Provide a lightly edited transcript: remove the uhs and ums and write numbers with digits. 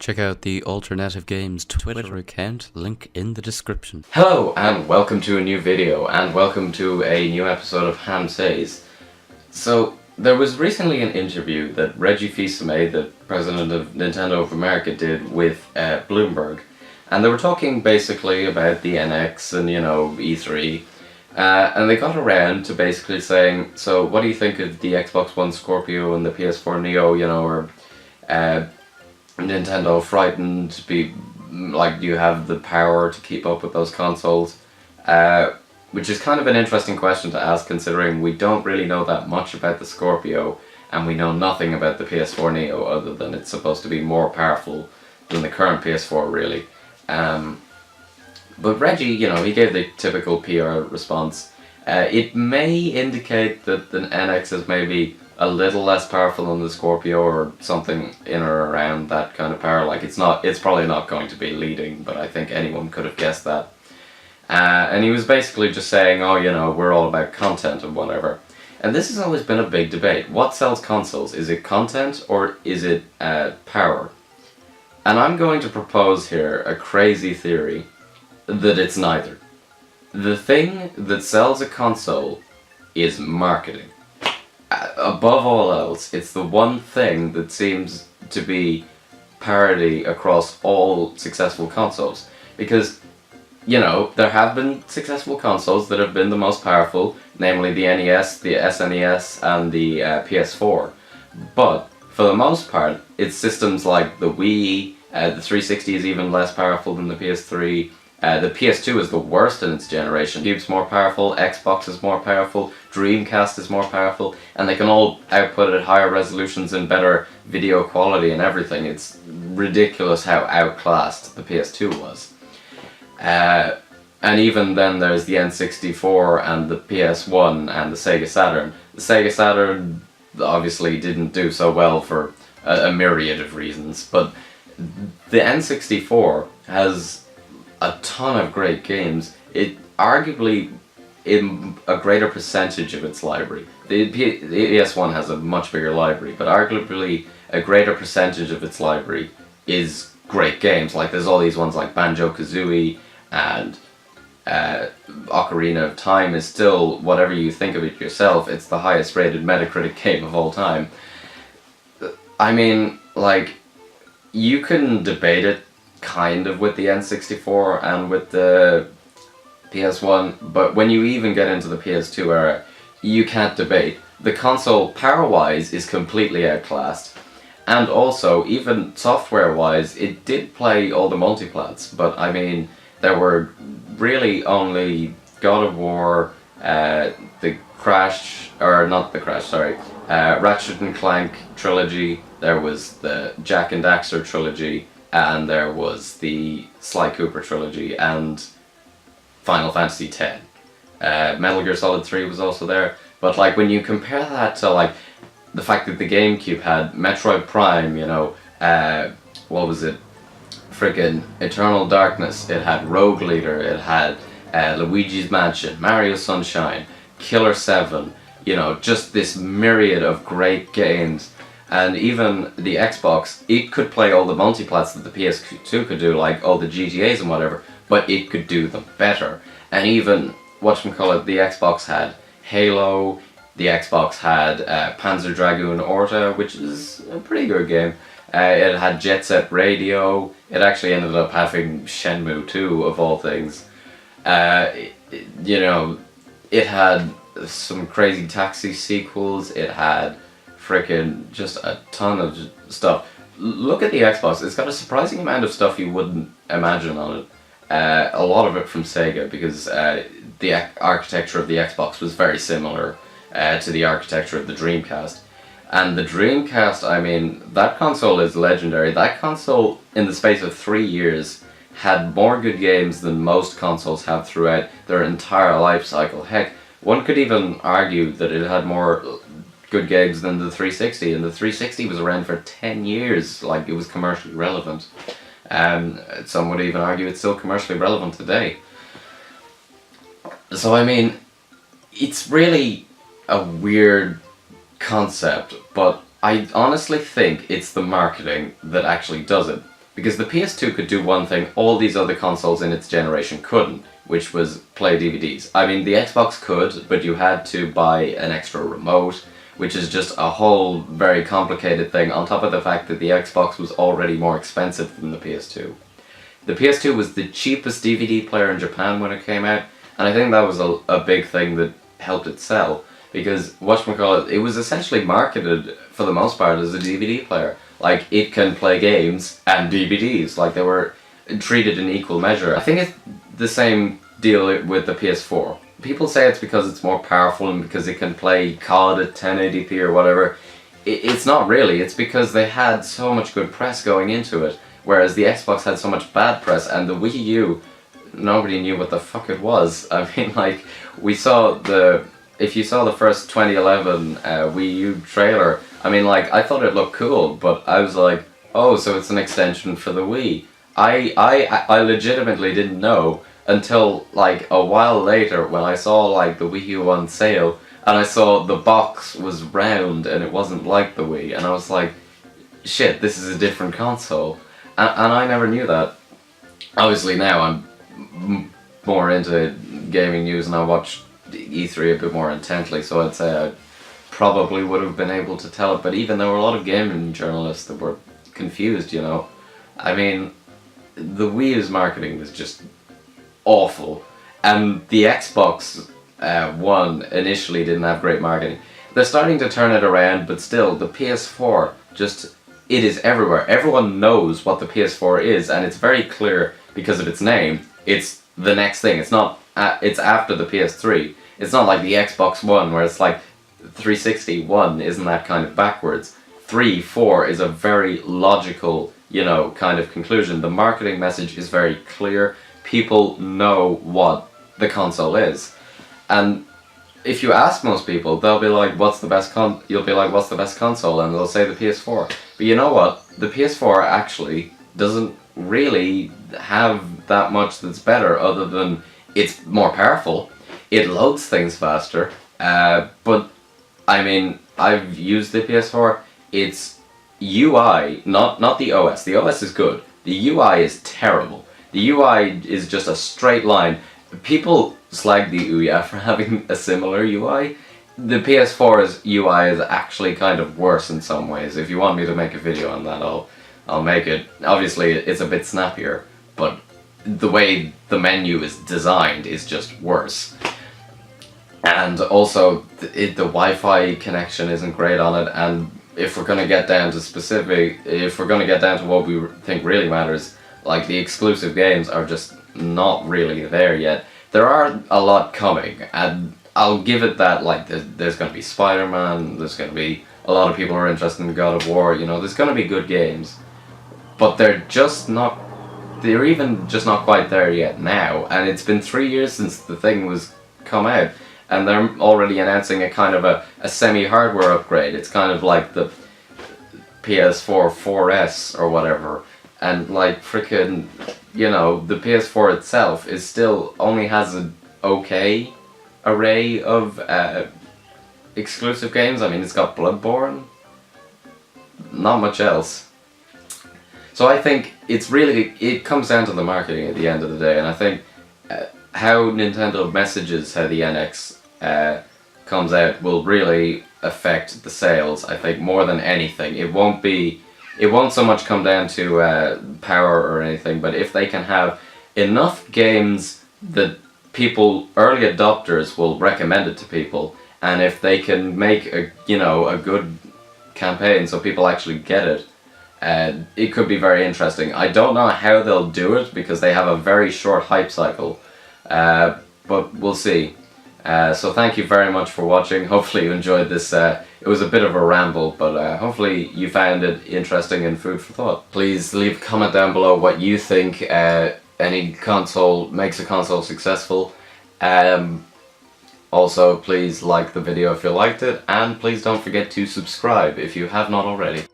Check out the Alternative Games Twitter account, link in the description. Hello and welcome to a new video and welcome to a new episode of Ham Says. So there was recently an interview that Reggie Fils-Aimé, the president of Nintendo of America, did with Bloomberg, and they were talking basically about the NX and E3, and they got around to basically saying, so what do you think of the Xbox One Scorpio and the PS4 Neo, or Nintendo frightened to be, like, do you have the power to keep up with those consoles? Which is kind of an interesting question to ask, considering we don't really know that much about the Scorpio, and we know nothing about the PS4 Neo other than it's supposed to be more powerful than the current PS4, really. But Reggie, he gave the typical PR response. It may indicate that the NX is maybe a little less powerful than the Scorpio, or something in or around that kind of power. Like, it's probably not going to be leading, but I think anyone could have guessed that. And he was basically just saying, we're all about content and whatever. And this has always been a big debate. What sells consoles? Is it content or is it power? And I'm going to propose here a crazy theory that it's neither. The thing that sells a console is marketing. Above all else, it's the one thing that seems to be parity across all successful consoles. Because, there have been successful consoles that have been the most powerful, namely the NES, the SNES, and the PS4. But, for the most part, it's systems like the Wii, the 360 is even less powerful than the PS3, the PS2 is the worst in its generation. Cube's more powerful, Xbox is more powerful, Dreamcast is more powerful, and they can all output at higher resolutions and better video quality and everything. It's ridiculous how outclassed the PS2 was. And even then there's the N64 and the PS1 and the Sega Saturn. The Sega Saturn obviously didn't do so well for a myriad of reasons, but the N64 has a ton of great games. It arguably in a greater percentage of its library. The ES1 has a much bigger library, but arguably a greater percentage of its library is great games. Like, there's all these ones like Banjo-Kazooie, and Ocarina of Time is still, whatever you think of it yourself, it's the highest rated Metacritic game of all time. I mean, like, you can debate it kind of with the N64 and with the PS1, but when you even get into the PS2 era, you can't debate. The console, power-wise, is completely outclassed, and also, even software-wise, it did play all the multiplats, but I mean, there were really only God of War, the Crash, or not the Crash, sorry, Ratchet and Clank trilogy, there was the Jak and Daxter trilogy, and there was the Sly Cooper trilogy, and Final Fantasy X. Metal Gear Solid 3 was also there, but like, when you compare that to like the fact that the GameCube had Metroid Prime, what was it? Frickin' Eternal Darkness, it had Rogue Leader, it had Luigi's Mansion, Mario Sunshine, Killer 7, just this myriad of great games. And even the Xbox, it could play all the multiplats that the PS2 could do, like all the GTAs and whatever, but it could do them better. And even, whatchamacallit, the Xbox had Halo, the Xbox had Panzer Dragoon Orta, which is a pretty good game. It had Jet Set Radio, it actually ended up having Shenmue 2, of all things. It had some crazy Taxi sequels, it had frickin' just a ton of stuff. Look at the Xbox, it's got a surprising amount of stuff you wouldn't imagine on it. A lot of it from Sega, because the architecture of the Xbox was very similar to the architecture of the Dreamcast. And the Dreamcast, I mean, that console is legendary. That console, in the space of 3 years, had more good games than most consoles have throughout their entire life cycle. Heck, one could even argue that it had more good games than the 360, and the 360 was around for 10 years, like, it was commercially relevant. Some would even argue it's still commercially relevant today. So I mean, it's really a weird concept, but I honestly think it's the marketing that actually does it. Because the PS2 could do one thing all these other consoles in its generation couldn't, which was play DVDs. I mean, the Xbox could, but you had to buy an extra remote, which is just a whole very complicated thing, on top of the fact that the Xbox was already more expensive than the PS2. The PS2 was the cheapest DVD player in Japan when it came out, and I think that was a big thing that helped it sell, because whatchamacallit, it was essentially marketed, for the most part, as a DVD player. Like, it can play games and DVDs, like they were treated in equal measure. I think it's the same deal with the PS4. People say it's because it's more powerful and because it can play COD at 1080p or whatever. It's not really, it's because they had so much good press going into it, whereas the Xbox had so much bad press, and the Wii U, nobody knew what the fuck it was. I mean, like, if you saw the first 2011 Wii U trailer, I mean, like, I thought it looked cool, but I was like, oh, so it's an extension for the Wii. I legitimately didn't know until, like, a while later when I saw, like, the Wii U on sale, and I saw the box was round and it wasn't like the Wii, and I was like, shit, this is a different console. And I never knew that. Obviously now I'm more into gaming news and I watch E3 a bit more intently, so I'd say I probably would have been able to tell it, but even there were a lot of gaming journalists that were confused, you know. I mean, the Wii U's marketing was just awful, and the Xbox One initially didn't have great marketing. They're starting to turn it around, but still, the PS4 just, it is everywhere. Everyone knows what the PS4 is, and it's very clear because of its name. It's the next thing. It's not, it's after the PS3. It's not like the Xbox One where it's like 360, 1 isn't that kind of backwards. 3, 4 is a very logical, you know, kind of conclusion. The marketing message is very clear. People know what the console is. And if you ask most people, they'll be like, what's the best you'll be like, what's the best console? And they'll say the PS4. But you know what? The PS4 actually doesn't really have that much that's better, other than it's more powerful. It loads things faster. But I mean, I've used the PS4. It's UI, not the OS. The OS is good. The UI is terrible. The UI is just a straight line. People slag the Ouya for having a similar UI. The PS4's UI is actually kind of worse in some ways. If you want me to make a video on that, I'll make it. Obviously, it's a bit snappier, but the way the menu is designed is just worse. And also, the Wi-Fi connection isn't great on it, and if we're gonna get down to what we think really matters, like the exclusive games are just not really there yet. There are a lot coming, and I'll give it that, like, there's gonna be Spider-Man, there's gonna be a lot of people who are interested in God of War, you know, there's gonna be good games, but they're even just not quite there yet now, and it's been 3 years since the thing was come out, and they're already announcing a kind of a semi-hardware upgrade. It's kind of like the PS4 4S or whatever, and like frickin', you know, the PS4 itself is still only has an okay array of exclusive games. I mean, it's got Bloodborne, not much else. So I think it comes down to the marketing at the end of the day, and I think how Nintendo messages how the NX comes out will really affect the sales, I think, more than anything. It won't so much come down to power or anything, but if they can have enough games that early adopters will recommend it to people, and if they can make a good campaign so people actually get it, it could be very interesting. I don't know how they'll do it because they have a very short hype cycle, but we'll see. So thank you very much for watching. Hopefully you enjoyed this. It was a bit of a ramble, but hopefully you found it interesting and food for thought. Please leave a comment down below what you think any console makes a console successful. Also, please like the video if you liked it, and please don't forget to subscribe if you have not already.